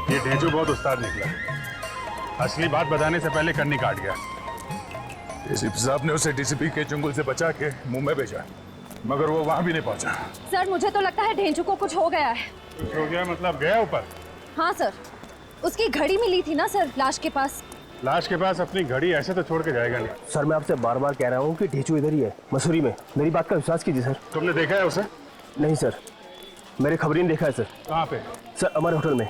ये ढेंचू बहुत उस्ताद निकला। असली बात बताने से पहले कन्नी काट गया। एसीपी साहब ने उसे डीसीपी के चुंगल से बचा के मुंह में भेजा, मगर वो वहां भी नहीं पहुंचा। सर मुझे तो लगता है ढेंचू को कुछ हो गया है। कुछ हो गया मतलब गया ऊपर? हाँ सर, उसकी घड़ी मिली थी ना सर लाश के पास। लाश के पास अपनी घड़ी ऐसे तो छोड़ के जाएगा नहीं। सर मैं आपसे बार बार कह रहा हूँ कि ढेंचू इधर ही है, मसूरी में। मेरी बात का विश्वास कीजिए सर। तुमने देखा है उसे? नहीं सर, मेरे खबरी ने देखा है सर। कहाँ पे? सर अमर होटल में,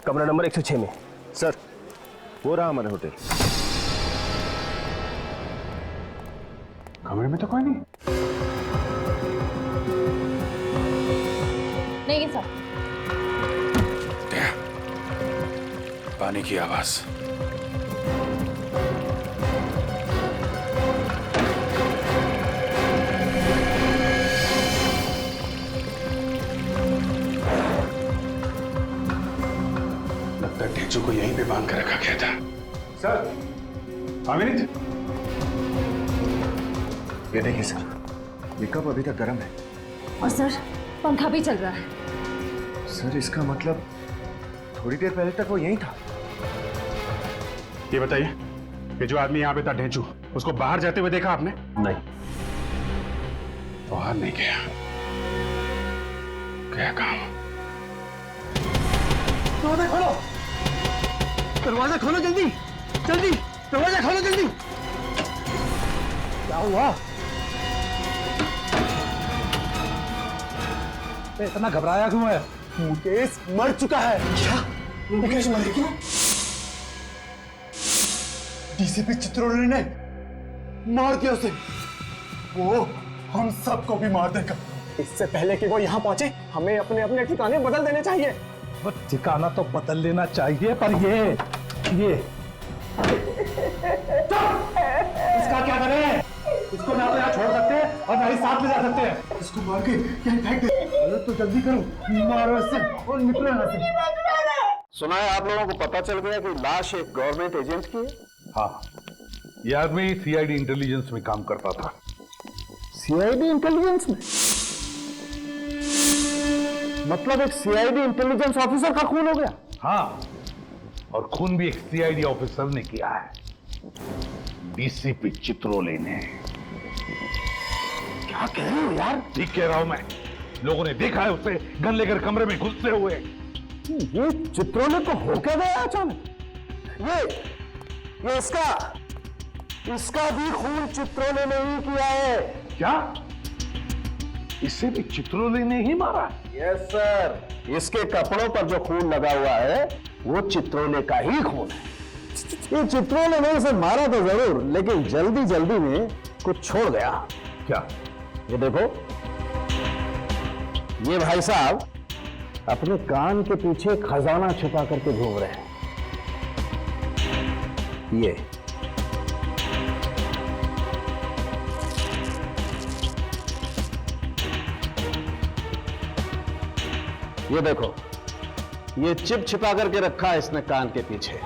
कमरा नंबर 106 में। सर वो रहा हमारे होटल। कमरे में तो कोई नहीं। नहीं सर। पानी की आवाज। लगता है ढेंचू को यहीं पे बांध कर रखा गया था। सर, अमित, ये देखिए सर, ये कप अभी तक गर्म है। और सर पंखा भी चल रहा है। सर इसका मतलब थोड़ी देर पहले तक वो यहीं था। ये बताइए कि जो आदमी यहाँ पे था ढेंचू, उसको बाहर जाते हुए देखा आपने? नहीं। बाहर नहीं गया, क्या काम? दरवाजा खोलो, दरवाजा खोलो जल्दी जल्दी, दरवाजा खोलो जल्दी। क्या हुआ? इतना घबराया क्यों है? मुकेश मर चुका है। क्या? मुकेश मर गया? डीसीपी चित्रोले ने मार दिया उसे। वो हम सबको भी मार देगा। इससे पहले कि वो यहाँ पहुंचे, हमें अपने अपने ठिकाने बदल देने चाहिए। वो ठिकाना तो बदल लेना चाहिए, पर ये इसका क्या करें? इसको ना तो यहाँ छोड़ सकते हैं और ना ही साथ ले जा सकते हैं। इसको मार के यहीं फेंक दे। अरे तो जल्दी करो, मारो इससे और निकलो यहाँ से। सुना है आप लोगों को पता चल गया कि लाश एक गवर्नमेंट एजेंट की है? हाँ, ये आदमी सीआईडी इंटेलिजेंस में काम करता था। सीआईडी इंटेलिजेंस में? मतलब एक सीआईडी इंटेलिजेंस ऑफिसर का खून हो गया? हाँ, और खून भी एक सीआईडी ऑफिसर ने किया है, डीसीपी चित्रोले ने। क्या कह रहे हो यार? ठीक कह रहा हूं मैं। लोगों ने देखा है उसे गन लेकर कमरे में घुसते हुए। ये चित्रोले को हो क्या गया अचानक? ये इसका भी खून चित्रोले ने ही किया है। क्या? इसे भी चित्रोले ने ही मारा? यस सर, इसके कपड़ों पर जो खून लगा हुआ है वो चित्रोले का ही खून है। ये चित्रोले ने इसे मारा तो जरूर, लेकिन जल्दी जल्दी में कुछ छोड़ गया। क्या? ये देखो, ये भाई साहब अपने कान के पीछे खजाना छुपा करके घूम रहे हैं। ये देखो, ये चिप छिपा करके रखा है इसने कान के पीछे।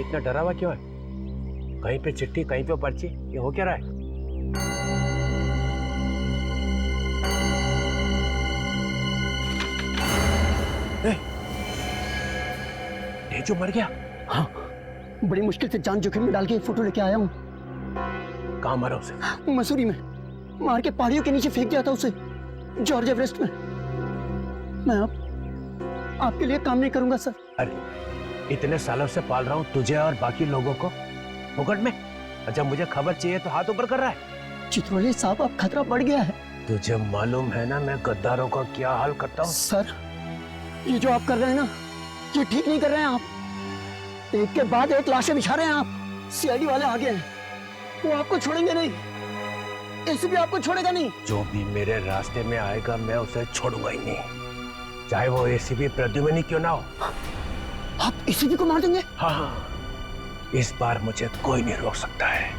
इतना डरा हुआ क्यों है? कहीं पे चिट्ठी, कहीं पे पर्ची, ये हो क्या रहा है? ये जो मर गया? हाँ, बड़ी मुश्किल से जान जोखिम में डाल के ये फोटो लेके आया हूँ। कहाँ मरा उसे? मसूरी में मार के पहाड़ियों के नीचे फेंक दिया था उसे, जॉर्ज एवरेस्ट में। मैं आपके लिए काम नहीं करूंगा सर। अरे इतने सालों से पाल रहा हूँ तुझे और बाकी लोगों को मुकट में, जब मुझे खबर चाहिए तो हाथ ऊपर कर रहा है। चित्रोले साहब, अब खतरा बढ़ गया है। तुझे मालूम है ना मैं गद्दारों का क्या हाल करता हूँ? सर, ये जो आप कर रहे हैं ना, ये ठीक नहीं कर रहे हैं आप। एक के बाद एक लाशें बिछा रहे हैं आप। सीआईडी वाले आ गए हैं, वो आपको छोड़ेंगे नहीं, एसीपी आपको छोड़ेगा नहीं। जो भी मेरे रास्ते में आएगा मैं उसे छोड़ूंगा ही नहीं, चाहे वो एसीपी प्रद्युम्न क्यों ना हो। आप एसीपी को मार देंगे? हाँ, इस बार मुझे कोई नहीं रोक सकता है,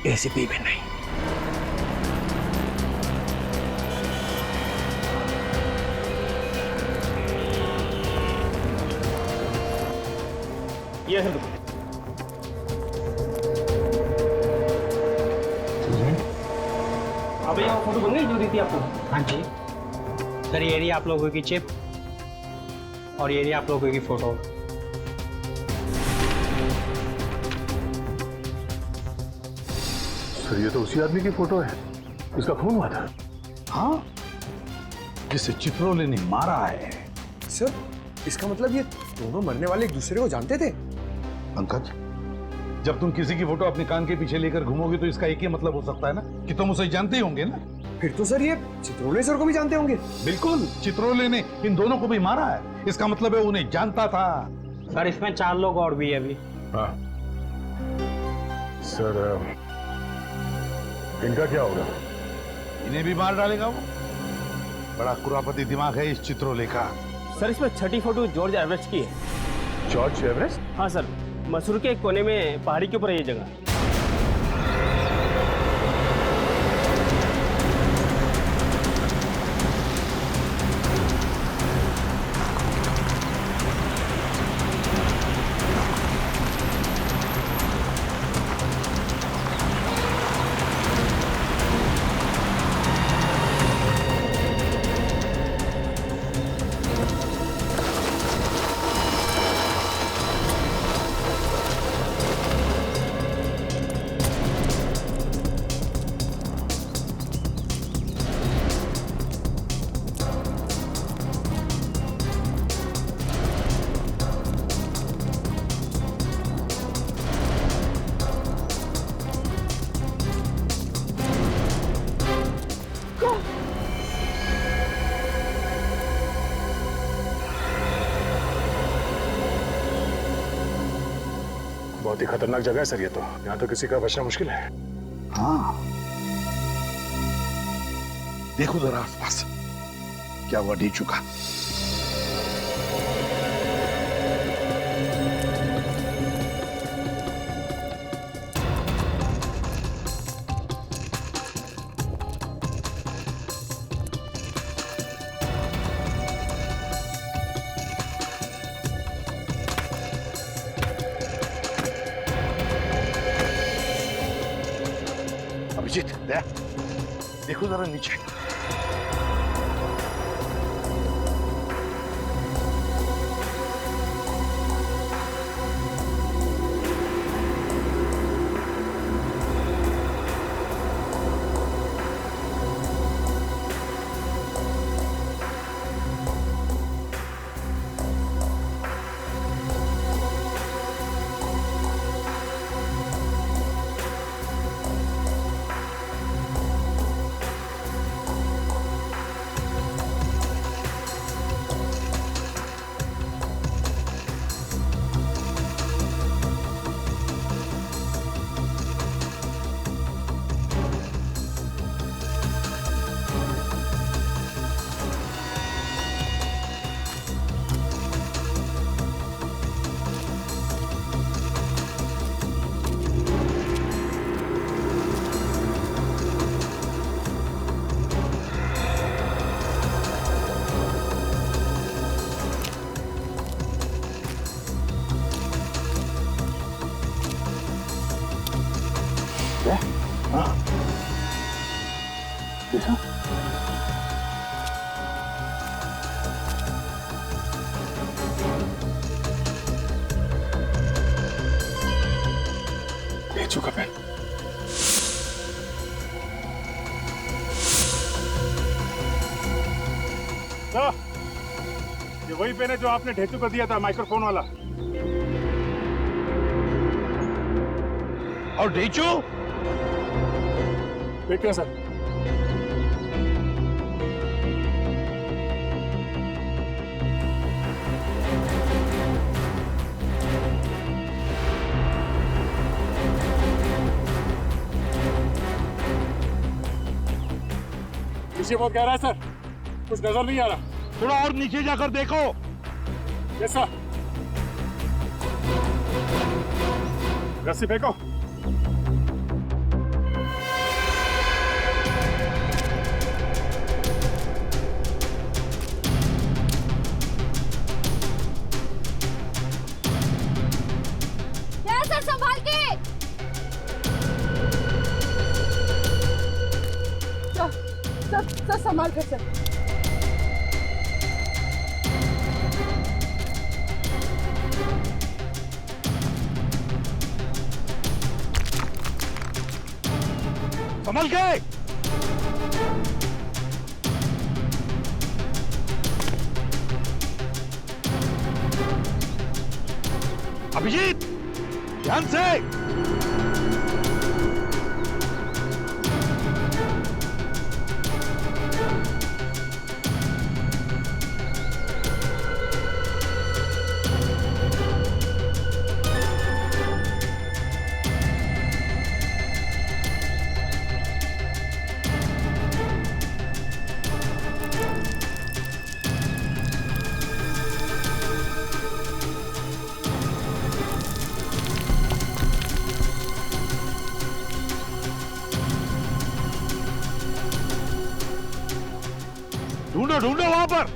एसीपी भी नहीं। ये है अब ये फोटो बन गई जो दी थी आपको? हाँ जी सर, ये रही आप लोगों की चिप और ये रही आप लोगों की फोटो। सर ये तो उसी आदमी की फोटो है, इसका खून हुआ था। हाँ, जिसे चित्रोले ने मारा है। सर, इसका मतलब ये दोनों मरने वाले एक दूसरे को जानते थे? पंकज, जब तुम किसी की फोटो अपने कान के पीछे लेकर घूमोगे तो इसका एक ही मतलब हो सकता है ना कि तुम उसे जानते ही होंगे ना। फिर तो सर ये चित्रोले सर को भी जानते होंगे। बिल्कुल, चित्रोले ने इन दोनों को भी मारा है, इसका मतलब है उन्हें जानता था। सर इसमें 4 लोग और भी है अभी। हाँ सर, इनका क्या होगा? इन्हें भी मार डालेगा वो। बड़ा कुरापति दिमाग है इस चित्रोले का। सर इसमें 6ठी फोटो जॉर्ज एवरेस्ट की है। George Everest? हाँ सर, मसूर के एक कोने में पहाड़ी के ऊपर है ये जगह। बहुत ही खतरनाक जगह है सर ये तो, यहाँ तो किसी का बचना मुश्किल है। हाँ, देखो जरा आसपास क्या हुआ ढह चुका। अभिजीत, देखो जरा नीचे। भेजू का पेन। ये वही पेन है जो आपने ढेचू को दिया था, माइक्रोफोन वाला। और ढेचू देखिए सर। नीचे बहुत गहरा है सर, कुछ नजर नहीं आ रहा। थोड़ा और नीचे जाकर देखो। Yes sir. रस्सी फेंको। सर संभाल के। सर संभाल के सर। संभल के। अभिजीत ध्यान से। ढूंढो ढूंढो वहां पर।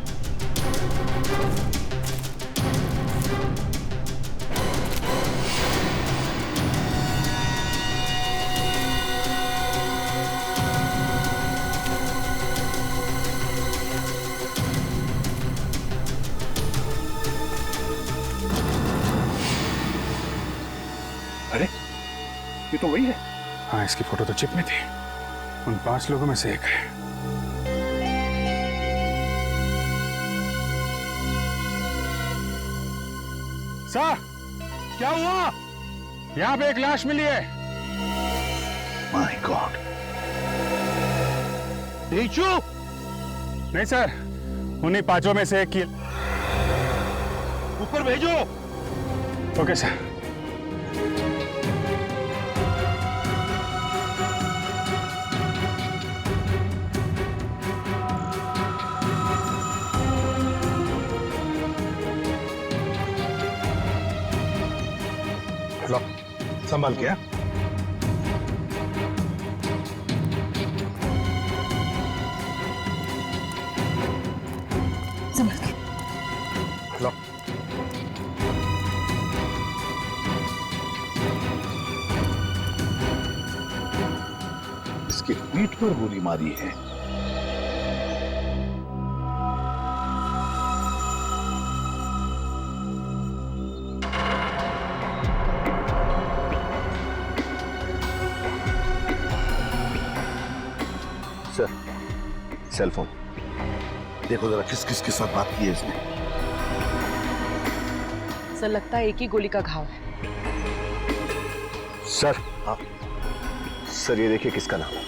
अरे ये तो वही है। हाँ, इसकी फोटो तो चिप में थी। उन 5 लोगों में से एक है। सर, क्या हुआ? यहाँ पे एक लाश मिली है। My god. ढेचू? नहीं सर, उन्हीं 5 में से एक की। ऊपर भेजो। Okay sir. लो, संभाल के। संभाल के। लो। इसके पीठ पर गोली मारी है। सर, सेल फोन देखो जरा, किस किस के साथ बात की है इसने। सर लगता है एक ही गोली का घाव है। सर, हाँ सर, ये देखिए किसका नाम है।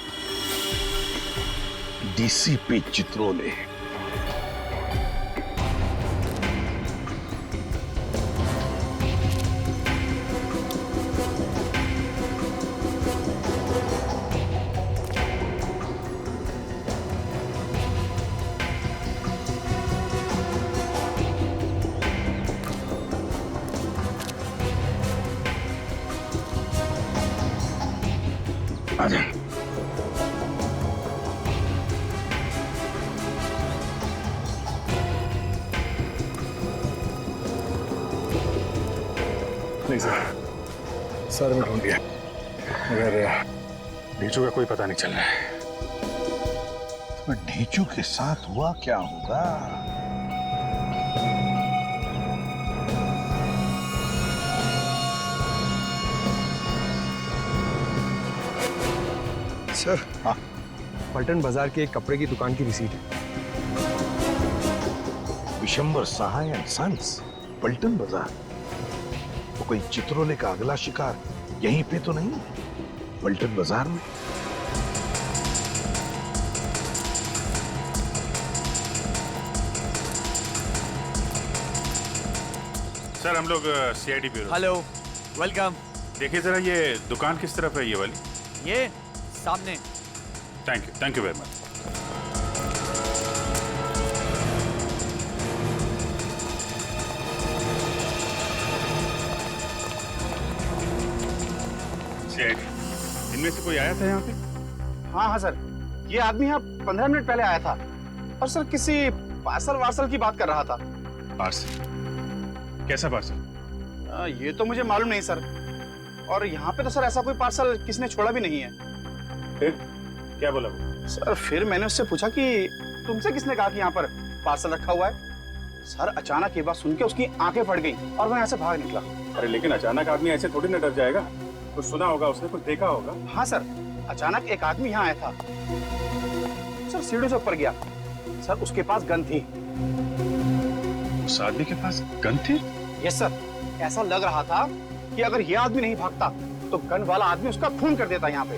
डीसीपी चित्रोले। आजा। नहीं सर, सर मैं ढूंढ लिया, मगर ढीचू का कोई पता नहीं चल रहा है। पर ढेंचू के साथ हुआ क्या होगा? सर, हाँ, पलटन बाजार के एक कपड़े की दुकान की रिसीट है। विशंबर सहाय एंड सन्स, पलटन बाजार। तो कोई चित्रोले का अगला शिकार यहीं पे तो नहीं, पलटन बाजार में? सर हम लोग सीआईडी ब्यूरो। Hello, welcome. देखिए जरा ये दुकान किस तरफ है ये वाली? ये सामने। Thank you very much. CID, इनमें से कोई आया था यहाँ पे? हाँ सर, ये आदमी यहाँ 15 मिनट पहले आया था और सर किसी पार्सल की बात कर रहा था। पार्सल? कैसा पार्सल? ये तो मुझे मालूम नहीं सर, और यहाँ पे तो सर ऐसा कोई पार्सल किसने छोड़ा भी नहीं है। फिर क्या बोला वो? सर फिर मैंने उससे पूछा कि तुमसे किसने कहा कि यहाँ पर पार्सल रखा हुआ है? सर अचानक ये बात सुन के उसकी आंखें फट गई और वह ऐसे भाग निकला। अरे लेकिन अचानक आदमी ऐसे थोड़ी ना डर जाएगा, कुछ सुना होगा उसने, कुछ देखा होगा। हाँ सर, अचानक एक आदमी यहाँ आया था सर, सीढ़ी से ऊपर गया सर, उसके पास गन थी। उस आदमी के पास गन थी? यस सर, ऐसा लग रहा था कि अगर ये आदमी नहीं भागता तो गन वाला आदमी उसका खून कर देता यहाँ पे।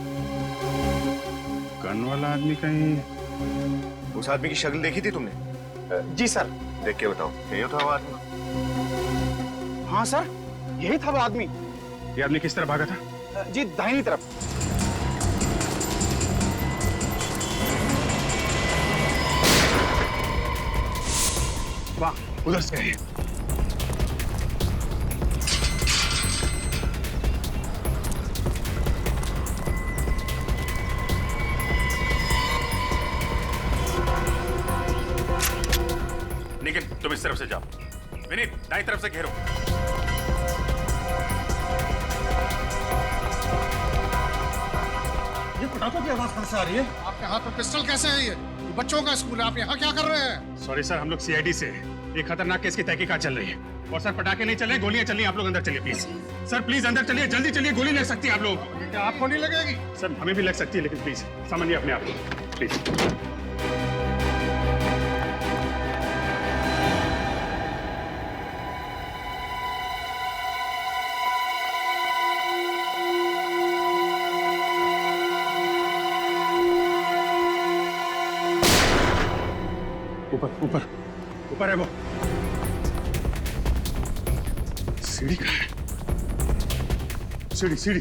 गन वाला आदमी कहीं? उस आदमी की शक्ल देखी थी तुमने? जी सर। देख के बताओ, यही था वो आदमी? हाँ सर, यही था वो आदमी। ये आदमी किस तरफ भागा था? जी दाहिनी तरफ। वाह, उधर से है। निखिल तुम इस तरफ से जाओ, विनीत दाईं तरफ से घेरो। ये पटाखों की आवाज कहां से आ रही है? आपके हाथ में पिस्टल कैसे है? ये बच्चों का स्कूल है, आप यहाँ क्या कर रहे हैं? सॉरी सर, हम लोग सीआईडी से हैं। एक खतरनाक केस की तहकीकात चल रही है और सर पटाखे नहीं चल रहे, गोलियां चल रही हैं। आप लोग अंदर चलिए प्लीज। सर प्लीज अंदर चलिए, जल्दी चलिए, गोली लग सकती है आप लोग। क्या आपको नहीं लगेगी? सर हमें भी लग सकती है, लेकिन प्लीज समझिए अपने आप को प्लीज। ऊपर ऊपर है वो। सीढ़ी कहाँ है? सीढ़ी।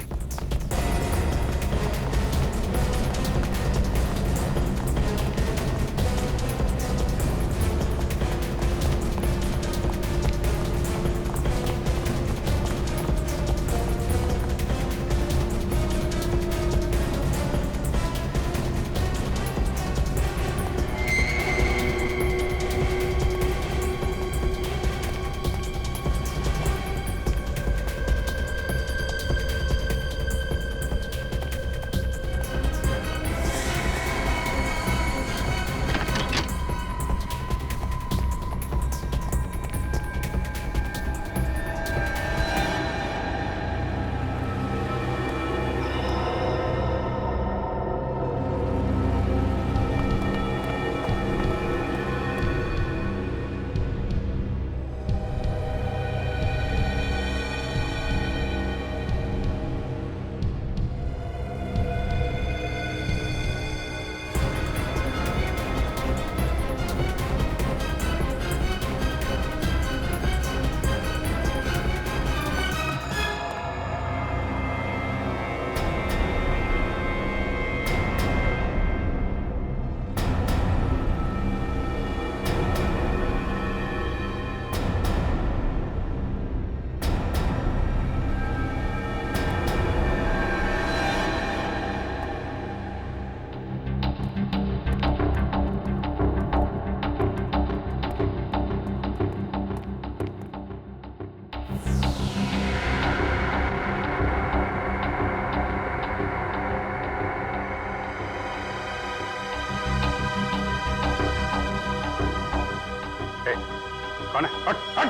कौन है? हट हट।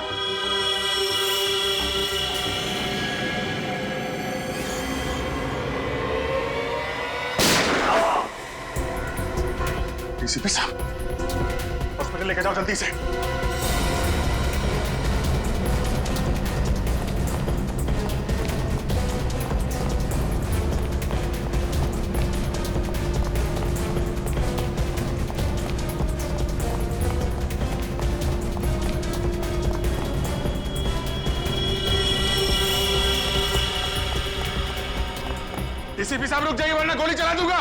डीसीपी साहब, हॉस्पिटल लेके जाओ जल्दी से। डीसीपी साहब रुक जाइए वरना गोली चला दूंगा।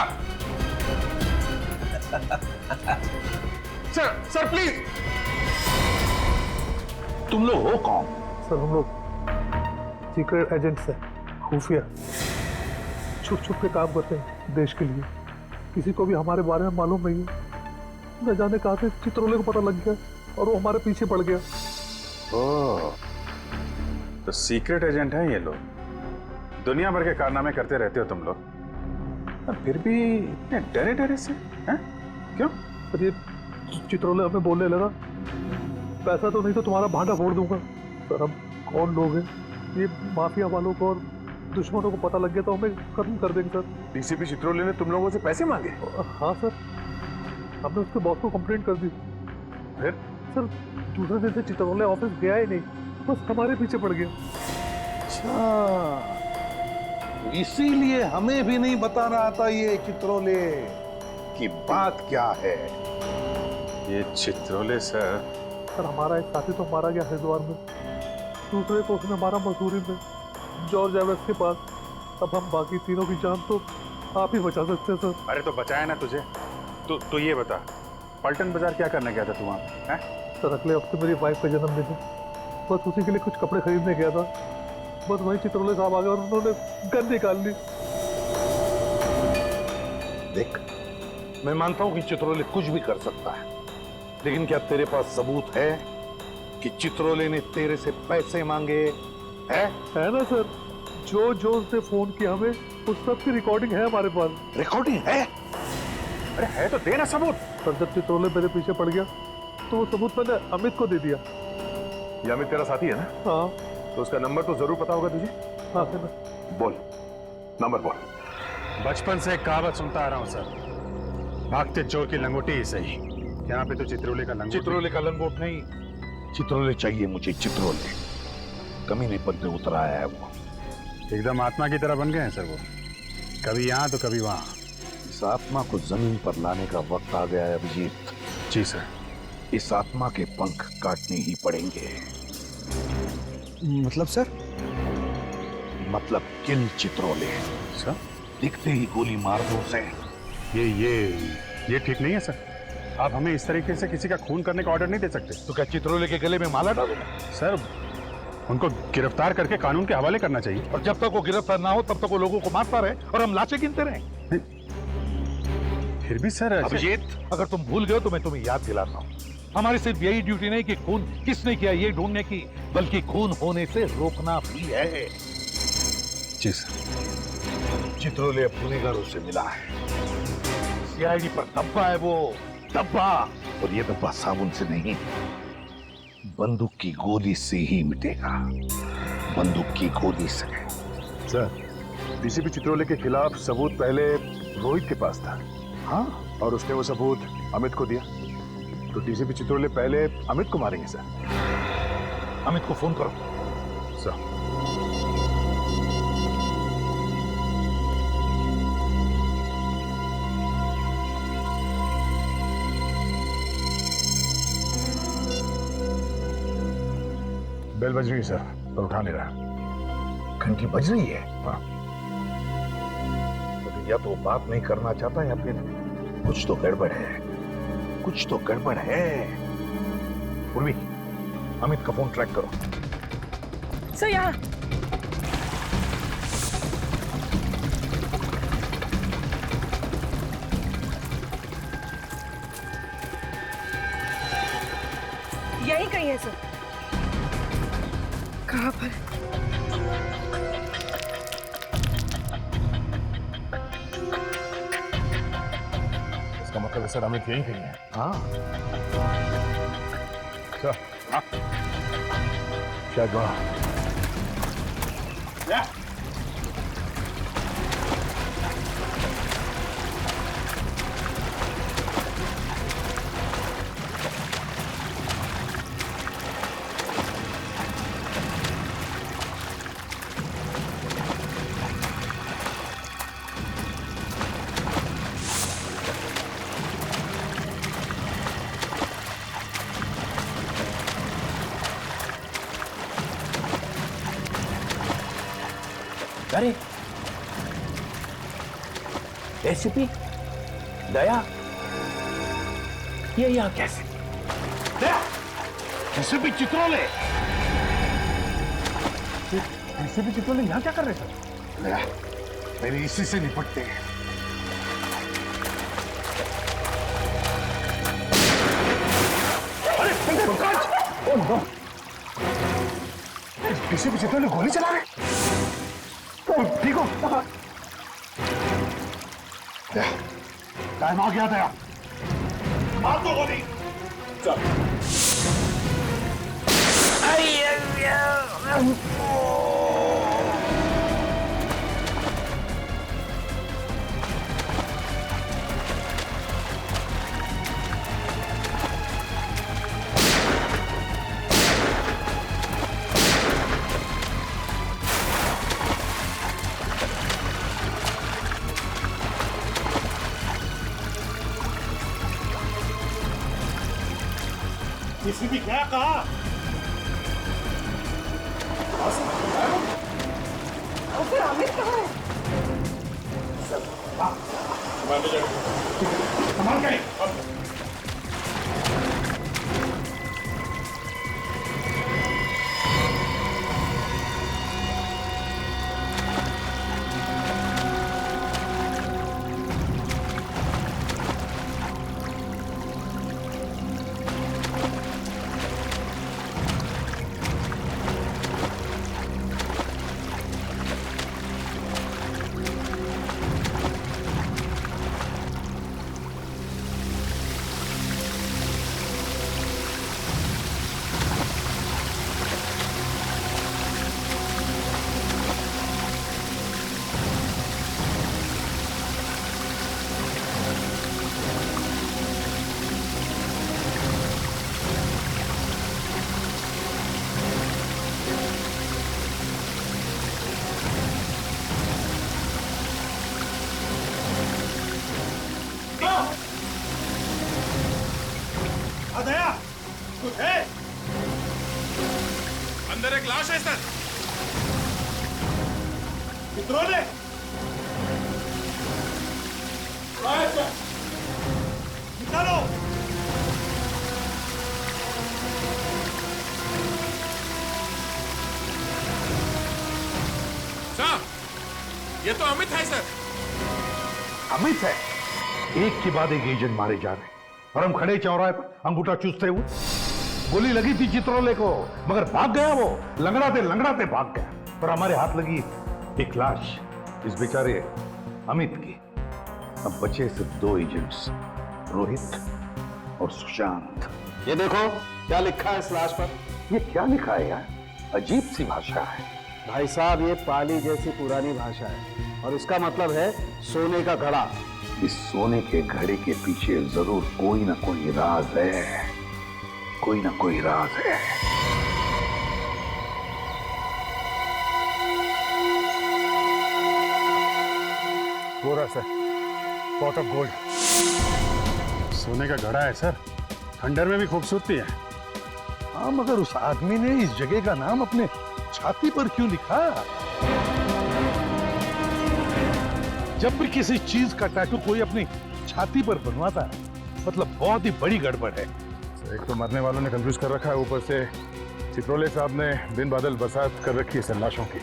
Sir sir please. तुम लोग हो कौन? सर हम लोग सीक्रेट एजेंट्स हैं, खुफिया, छुप छुप के काम करते हैं देश के लिए। किसी को भी हमारे बारे में मालूम नहीं है। न जाने कहां से चित्रोले को पता लग गया और वो हमारे पीछे पड़ गया। ओह, तो सीक्रेट एजेंट हैं ये लोग। दुनिया भर के कारनामे करते रहते हो तुम लोग, फिर भी इतने डरे डरे से हैं? क्यों? सर ये चित्रोले हमें बोलने लगा, पैसा तो नहीं तो तुम्हारा भांडा फोड़ दूंगा। सर हम कौन लोग हैं? ये माफिया वालों को और दुश्मनों को पता लग गया तो हमें खत्म कर देंगे सर। डीसीपी चित्रोले ने तुम लोगों से पैसे मांगे? हाँ सर, हमने उसके बॉस को कंप्लेंट कर दी। फिर? सर दूसरे दिन से चित्रोले ऑफिस गया ही नहीं, बस हमारे पीछे पड़ गया। अच्छा, इसीलिए हमें भी नहीं बता रहा था ये चित्रोले की बात क्या है। ये चित्रोले सर हमारा एक साथी तो मारा गया हरिद्वार में, दूसरे को उसने मारा मसूरी में जॉर्ज एवेस के पास। अब हम बाकी तीनों की जान तो आप ही बचा सकते हैं सर। अरे तो बचाया ना तुझे। तो ये बता, पलटन बाजार क्या करने गया था तू वहाँ हैं? सर अगले हफ्ते मेरी वाइफ का जन्मदिन है, बस उसी के लिए कुछ कपड़े खरीदने गया था। बस वही चित्रोले साहब आ गए और उन्होंने गन निकाल ली। देख, मैं मानता हूं कि चित्रोले कुछ भी कर सकता है, लेकिन क्या तेरे पास सबूत है कि चित्रोले ने तेरे से पैसे मांगे? है ना सर, जो जो उसने फोन किया हमें उस सब की रिकॉर्डिंग है हमारे पास। रिकॉर्डिंग है? अरे है तो देना सबूत। सर जब चित्रोले मेरे पीछे पड़ गया तो वो सबूत मैंने अमित को दे दिया। ये अमित तेरा साथी है ना? हाँ। तो उसका नंबर तो जरूर पता होगा तुझे? हाँ सर। बोल, नंबर बोल। बचपन से एक कहावत सुनता आ रहा हूँ सर, भागते चोर की लंगोटी ही सही। यहाँ पे तो चित्रोले का लंगोट। चित्रोले का लंगोट नहीं, चित्रोले चाहिए मुझे। चित्रोले कमीनेपन पे उतर आया है वो। एकदम आत्मा की तरह बन गए हैं सर वो, कभी यहाँ तो कभी वहाँ। इस आत्मा को जमीन पर लाने का वक्त आ गया है अभिजीत। जी सर। इस आत्मा के पंख काटने ही पड़ेंगे। मतलब सर? मतलब किल चित्रोले। सर दिखते ही गोली मार दो उसे। ये ठीक नहीं है सर। आप हमें इस तरीके से किसी का खून करने का ऑर्डर नहीं दे सकते। तो क्या चित्रोले के गले में माला डालूं? सर उनको गिरफ्तार करके कानून के हवाले करना चाहिए। और जब तक वो गिरफ्तार ना हो तब तक वो लोगों को मारता रहे और हम लाशें गिनते रहे। फिर भी सर अभिजीत, अगर तुम भूल गए तो मैं तुम्हें याद दिलाता हूँ, हमारी सिर्फ यही ड्यूटी नहीं कि खून किसने किया ये ढूंढने की, बल्कि खून होने से रोकना भी है। जी सर। चित्रोले अब गुनहगारों से मिला है, सीआईडी पर धब्बा है वो, धब्बा। और ये धब्बा साबुन से नहीं, बंदूक की गोली से ही मिटेगा। बंदूक की गोली से। सर डीसीपी चित्रोले के खिलाफ सबूत पहले रोहित के पास था। हाँ, और उसने वो सबूत अमित को दिया, तो डीसीपी चित्रोले पहले अमित को मारेंगे सर। अमित को फोन करो। सर बेल बज रही है सर, पर उठा नहीं रहा। घंटी बज रही है? हाँ। तो या तो बात नहीं करना चाहता या फिर कुछ तो गड़बड़ है, कुछ तो गड़बड़ है। उर्वी, अमित का फोन ट्रैक करो। सर यहाँ। यही कहीं है सर। कहाँ पर? इसका मतलब है सर अमित यहीं कहीं है। हाँ। सर शायद वहां। अरे एसीपी दया, ये यहाँ कैसे? दया, एसीपी चित्रोले, एसीपी चित्रोले यहाँ क्या कर रहे थे? दया, मेरे इसी से निपटते हैं। अरे Pankaj! Oh no! ACP Chitrole गोली चला रहे? ठीक हो? टाइम आ गया दया, मार दो गोली। चल। किसी भी क्या कहा? फिर अमित कहाँ है? संभाल के। दया, कुछ है? अंदर एक लाश है सर। चित्रोले, निकालो। सर, ये तो अमित है सर। अमित है? एक के बाद एक एजेंट मारे जा रहे हैं और हम खड़े चौराहे पर अंगूठा चूसते हुए। गोली लगी थी चित्रोले को, मगर भाग गया वो, लंगड़ाते भाग गया। और हमारे हाथ लगी एक लाश, इस बेचारे अमित की। अब बचे सिर्फ 2 एजेंट्स, रोहित और सुशांत। ये देखो क्या लिखा है इस लाश पर। ये क्या लिखा है यार? अजीब सी भाषा है। भाई साहब, ये पाली जैसी पुरानी भाषा है और इसका मतलब है सोने का घड़ा। इस सोने के घड़े के पीछे जरूर कोई ना कोई राज है, कोई ना कोई राज है। पूरा सर, पॉट ऑफ गोल्ड। सोने का घड़ा है सर, खंडर में भी खूबसूरती है। हाँ, मगर उस आदमी ने इस जगह का नाम अपने छाती पर क्यों लिखा? जब भी किसी चीज का टैटू कोई अपनी छाती पर बनवाता है, मतलब बहुत ही बड़ी गड़बड़ है। एक तो मरने वालों ने कंफ्यूज कर रखा है, ऊपर से चित्रोले साहब ने दिन बादल बरसात कर रखी है सर लाशों की।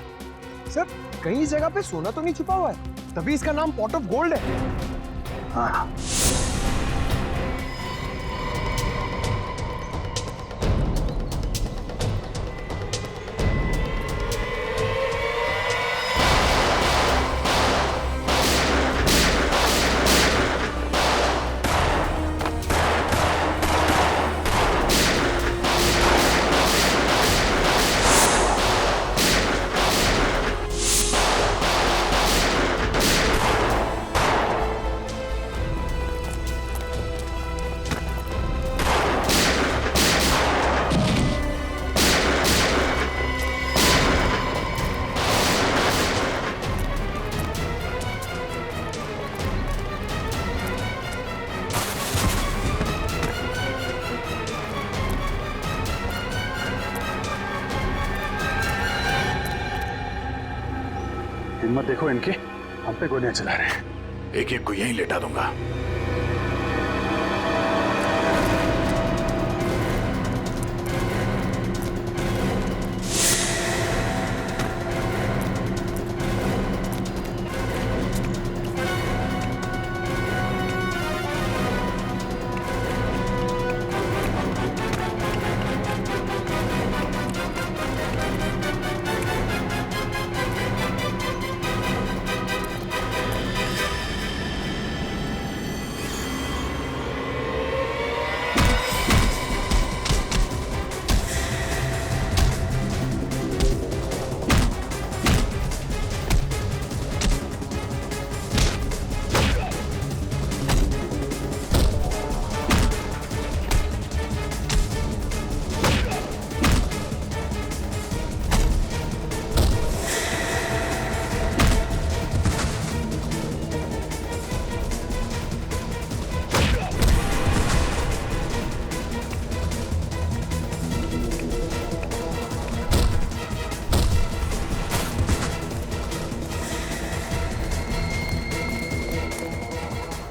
सर, कहीं इस जगह पे सोना तो नहीं छुपा हुआ है, तभी इसका नाम पॉट ऑफ गोल्ड है। हाँ। हिम्मत देखो इनकी, हम पे गोलियां चला रहे हैं। एक एक को यहीं लेटा दूंगा।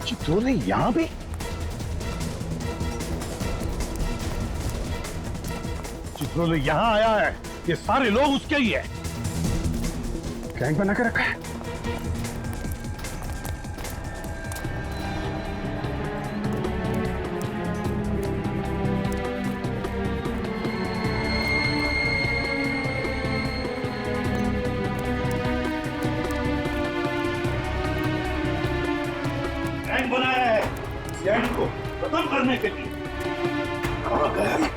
चित्रोले यहां भी? चित्रोले यहां आया है, ये सारे लोग उसके ही है। गैंग बना के रखा है। गैंग बनाया है सीआईडी को खत्म करने के लिए। कहां गया?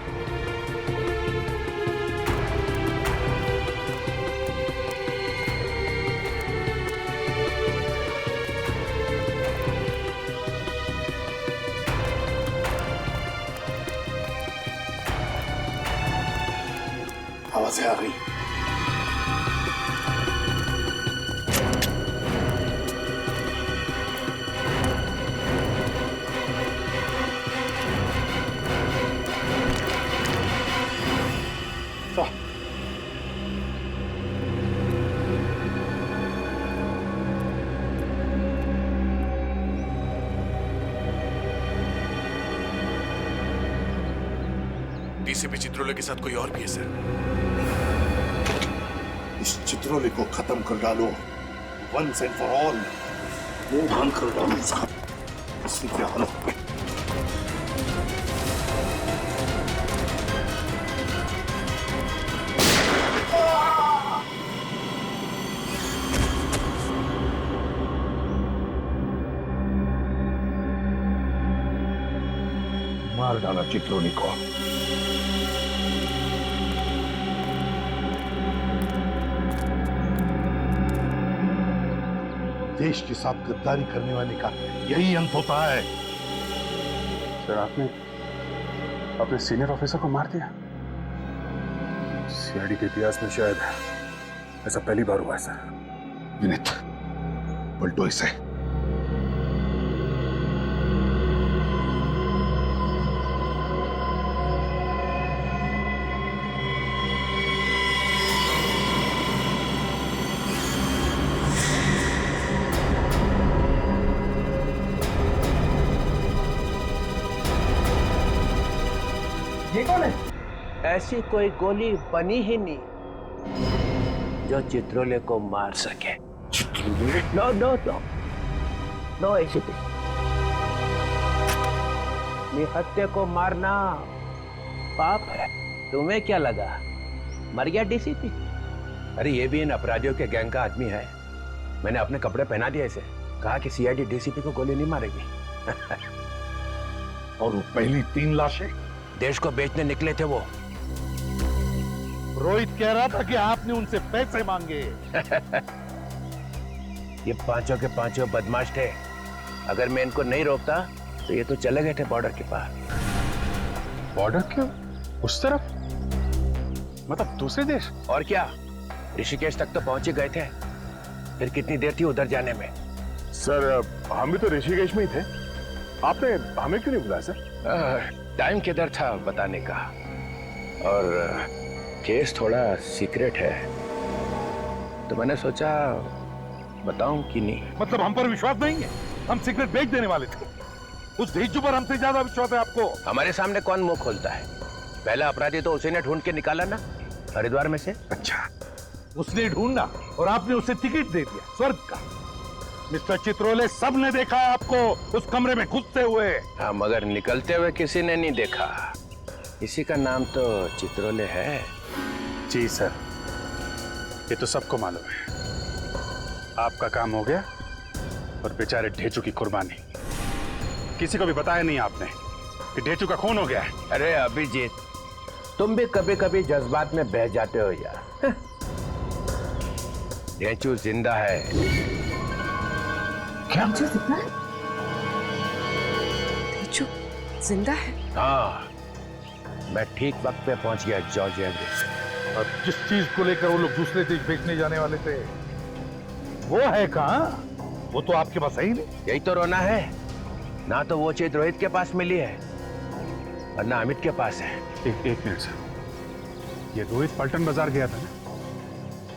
आवाजें आ रही। डीसीपी चित्रोले के साथ कोई और भी है सर? इस चित्रोले को खत्म कर डालो, वंस एंड फॉर ऑल। मुंह बंद कर डालो साहब, इसी के हालत पे। मार डाला चित्रोले को। देश के साथ गद्दारी करने वाले का यही अंत होता है। सर आपने अपने सीनियर ऑफिसर को मार दिया? सीआईडी के इतिहास में शायद ऐसा पहली बार हुआ है सर। विनीत, पलटो इसे। ये कौन है? ऐसी कोई गोली बनी ही नहीं जो चित्रोले को मार सके। No no no no ACP, निहत्थे को मारना पाप है। तुम्हें क्या लगा मर गया डीसीपी? अरे ये भी इन अपराधियों के गैंग का आदमी है। मैंने अपने कपड़े पहना दिए इसे, कहा कि सीआईडी डीसीपी को गोली नहीं मारेगी। और वो पहली 3 लाशें देश को बेचने निकले थे वो। रोहित कह रहा था कि आपने उनसे पैसे मांगे। ये पांचों के पांचों बदमाश थे। अगर मैं इनको नहीं रोकता तो ये तो चले गए थे बॉर्डर के पार। बॉर्डर क्यों? उस तरफ? मतलब दूसरे देश? और क्या, ऋषिकेश तक तो पहुंच ही गए थे। फिर कितनी देर थी उधर जाने में? सर हम भी तो ऋषिकेश में ही थे, आपने हमें क्यों नहीं बुलाया सर? टाइम किधर था बताने का, और केस थोड़ा सीक्रेट है, तो मैंने सोचा बताऊं कि नहीं? मतलब हम पर विश्वास नहीं है? हम सिगरेट बेच देने वाले थे। उस धेचू पर हमसे ज्यादा विश्वास है आपको। हमारे सामने कौन मुंह खोलता है? पहला अपराधी तो उसी ने ढूंढ के निकाला ना, हरिद्वार में से। अच्छा, उसने ढूंढा और आपने उसे टिकट दे दिया स्वर्ग का। मिस्टर चित्रोले, सबने देखा है आपको उस कमरे में घुसते हुए। हाँ, मगर निकलते हुए किसी ने नहीं देखा। इसी का नाम तो चित्रोले है। जी सर, ये तो सबको मालूम है। आपका काम हो गया और बेचारे ढेचू की कुर्बानी। किसी को भी बताया नहीं आपने कि ढेचू का खून हो गया है। अरे अभिजीत, तुम भी कभी कभी जज्बात में बह जाते हो यार। ढेचू जिंदा है। क्या? ढेचू जिंदा है? हाँ, मैं ठीक वक्त पे पहुंच गया जॉर्जिया में। और जिस चीज को लेकर वो लोग दूसरे देश बेचने जाने वाले थे, वो है कहाँ? वो तो आपके पास है ही नहीं। यही तो रोना है ना, तो वो चीज रोहित के पास मिली है और ना अमित के पास है। एक मिनट सर, ये रोहित पलटन बाजार गया था ना,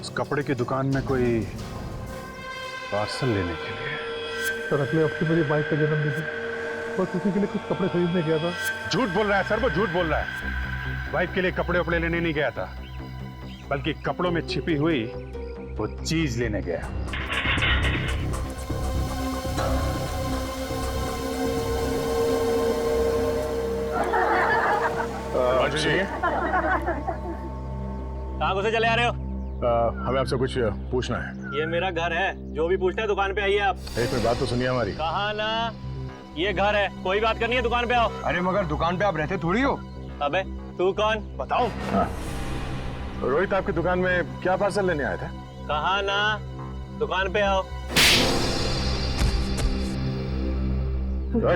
उस कपड़े की दुकान में कोई पार्सल लेने के लिए। सर अगले हफ्ते मेरी बाइक का जन्मदिन है, बस उसी के लिए कुछ कपड़े खरीदने गया था। झूठ बोल रहा है सर, वो झूठ बोल रहा है। वाइफ के लिए कपड़े वपड़े लेने नहीं गया था, बल्कि कपड़ों में छिपी हुई वो चीज लेने गया। कहाँ घुसे चले आ रहे हो? हमें आपसे कुछ पूछना है। ये मेरा घर है, जो भी पूछते हैं दुकान पे आइए आप। एक मिनट बात तो सुनिए हमारी। कहा ना, ये घर है, कोई बात करनी है दुकान पे आओ। अरे मगर दुकान पे आप रहते थोड़ी हो। अबे तू कौन? बताओ। रोहित आपकी दुकान में क्या पार्सल लेने आया था? कहा ना, दुकान पे आओ। एक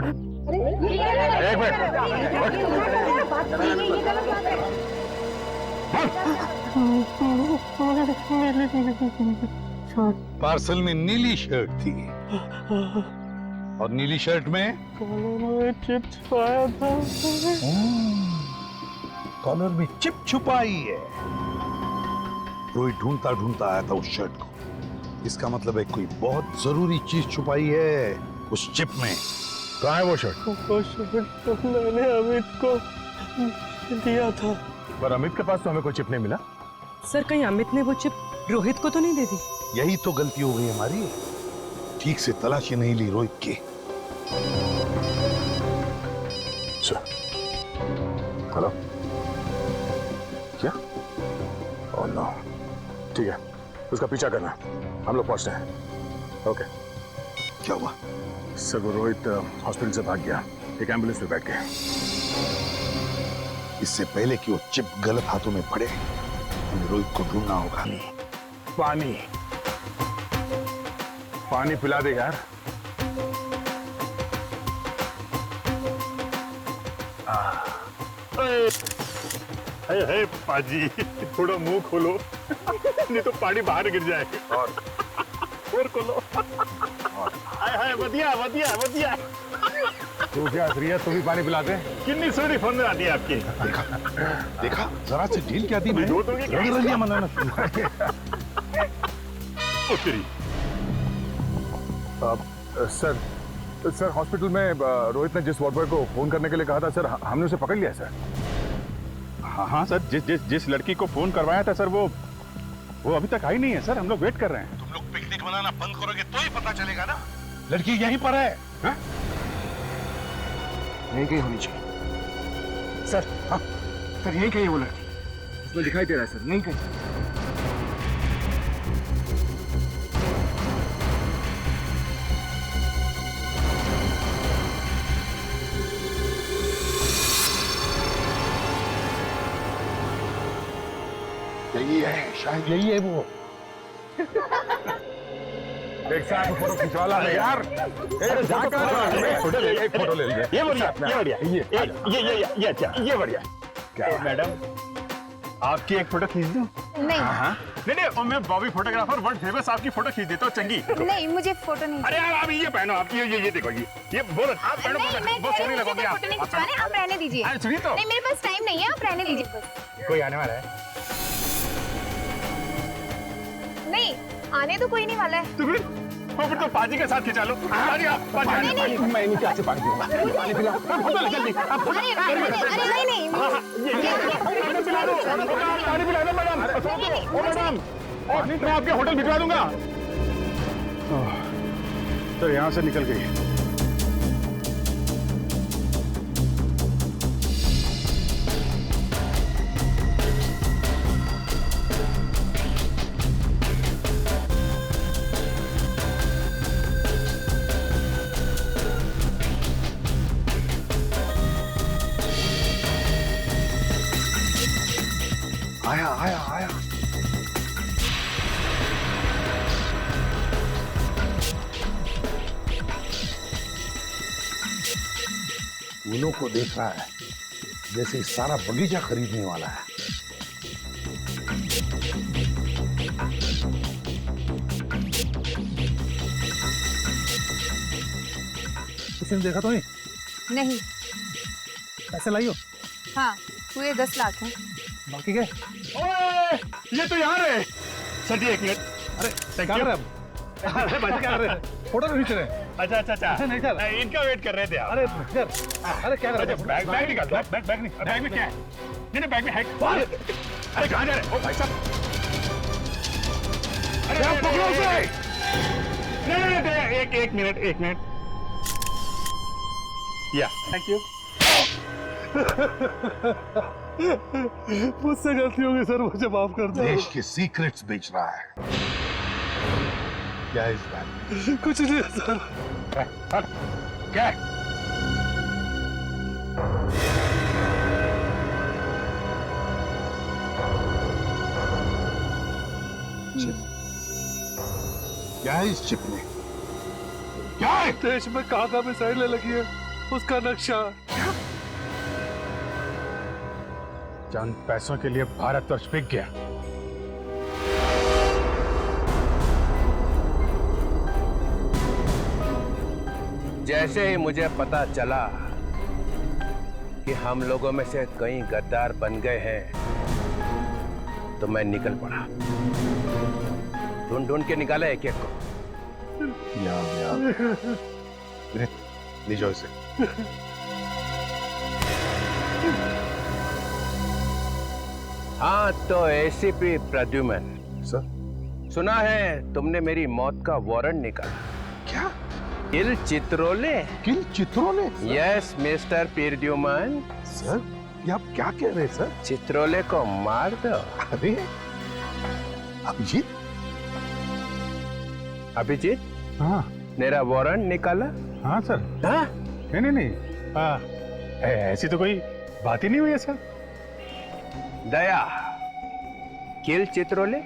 पार्सल में नीली शर्ट थी और नीली शर्ट में चिप्स पाया था। कॉलर में चिप छुपाई है। रोहित ढूंढता ढूंढता आया था उस शर्ट को। इसका मतलब है कोई बहुत जरूरी चीज छुपाई है उस चिप में। कहाँ है वो शर्ट? वो शर्ट तो मैंने अमित को दिया था। पर अमित के पास तो हमें कोई चिप नहीं मिला। सर कहीं अमित ने वो चिप रोहित को तो नहीं दे दी? यही तो गलती हो गई हमारी, ठीक से तलाशी नहीं ली रोहित की। हेलो, क्या? ओह नो, ठीक है, उसका पीछा करना, हम लोग पहुंचते हैं। ओके। क्या हुआ? सर वो रोहित हॉस्पिटल से भाग गया, एक एम्बुलेंस में बैठ गया। इससे पहले कि वो चिप गलत हाथों में पड़े, हमें रोहित को ढूंढना होगा। पानी पानी पिला दे यार। हे पाजी, थोड़ा मुंह खोलो नहीं तो पानी बाहर गिर जाएगा। और खोलो। हाय वधिया वधिया वधिया। तू क्या श्रीया, तू भी पानी पिला दे। कितनी सोनी फोन में आती है आपकी। देखा जरा से ढील क्या दी मैं। रंगरलियां मनाना शुरू कर दिया। सर हॉस्पिटल में रोहित ने जिस वार्ड बॉय को फोन करने के लिए कहा था सर, हमने उसे पकड़ लिया सर। हाँ सर, जिस लड़की को फोन करवाया था सर, वो अभी तक आई नहीं है सर। हम लोग वेट कर रहे हैं। तुम लोग पिकनिक मनाना बंद करोगे तो ही पता चलेगा ना। लड़की यहीं पर है। हा? यहीं कहीं होनी चाहिए सर। हाँ सर, यहीं कहीं वो लड़की, उसमें दिखाई दे रहा है सर, यहीं कहीं। यही है, शायद यही है वो। एक साथ फोटो खिंचवाला है यार। फोटो ले, एक फोटो ले लीजिए। ये बढ़िया, ये बढ़िया, ये अच्छा, ये बढ़िया। क्या मैडम, आपकी एक फोटो खींच दूं? नहीं। नहीं, और मैं बॉबी फोटोग्राफर वर्ल्ड फेमस आपकी फोटो खींच देता हूँ चंगी। नहीं, मुझे फोटो नहीं। अरे यार, आप ये पहनो, आप ये देखो, ये बोलो, आप पहनो, बहुत सोहनी लगोगी आप। फोटो नहीं खिंचवाने, आप रहने दीजिए। अरे सुनिए तो। नहीं, मेरे पास टाइम नहीं है, आप रहने दीजिए बस। कोई आने वाला है? नहीं, आने तो कोई नहीं वाला है। तो फिर तो फिर तो पाजी के साथ खिंचा लो। पाजी आप, पाजी मैं नीचे आके पानी पीऊंगा। पानी पिला, फोटो ले जल्दी। अरे नहीं पानी पिला दो, पानी पिला दो मैडम। ओ मैडम, मैं आपके होटल भिजवा दूंगा। तो यहाँ से निकल गई। आया आया आया। फूलों को देख रहा है जैसे सारा बगीचा खरीदने वाला है। किसी ने देखा तो नहीं? नहीं। पैसे लाई हो? हाँ, पूरे 10 लाख हैं। बाकी क्या? ओए, ये तो यहाँ रहे। सर जी 1 मिनट। अरे क्या कर रहे हैं? अरे बच्चे क्या कर रहे हैं? फोटो नहीं खींच रहे हैं। अच्छा नहीं कर। इनका वेट कर रहे थे आप। अरे अरे क्या कर रहे हैं? बैग निकाल, बैग में क्या है? नहीं बैग में है। अरे कहाँ जा रहे हो भाई साहब? अरे आप पकड़ो उसे। नहीं एक मिनट। या थैंक यू। मुझसे गलती हो गई सर, मुझे माफ कर दो। देश के सीक्रेट्स बेच रहा है। क्या है इस बैग? कुछ नहीं है सर। क्या? क्या है इस चिप में? क्या है? देश में कहाँ मिसाइलें लगी है उसका नक्शा। चंद पैसों के लिए भारतवर्ष बिक गया। जैसे ही मुझे पता चला कि हम लोगों में से कई गद्दार बन गए हैं तो मैं निकल पड़ा। ढूंढ के निकाला एक को। लीजिए इसे। हाँ तो एसीपी प्रद्युमन सर, सुना है तुमने मेरी मौत का वारंट निकाला। क्या? किल चित्रोले? किल चित्रोले? Yes mister Pradyuman. सर ये आप क्या कह रहे हैं सर? चित्रोले को मार दो। अरे अभिजीत? अभिजीत? हाँ मेरा वारंट निकाला? हाँ सर। हाँ? नहीं ऐसी तो कोई बात ही नहीं हुई है सर। दया किल चित्रोले?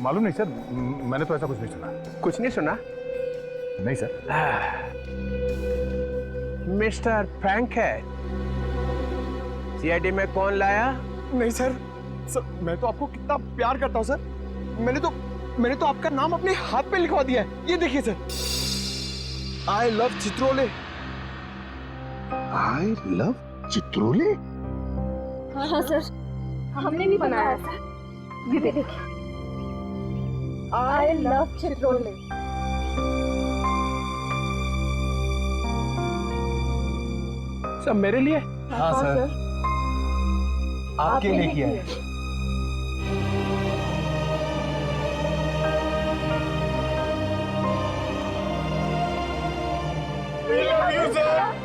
मालूम नहीं सर, मैंने तो ऐसा कुछ नहीं सुना। कुछ नहीं सुना? नहीं सर। मिस्टर फ्रैंकहेड, सीआईडी में कौन लाया? नहीं सर, मैं तो आपको कितना प्यार करता हूँ सर। मैंने तो आपका नाम अपने हाथ पे लिखवा दिया है। ये देखिए sir, I love Chitrole. I love Chitrole? हाँ सर, हमने भी बनाया सर। ये देखिए, आई लव चित्रोले। सब मेरे लिए? हाँ सर, आपके लिए किया है। We love you, sir.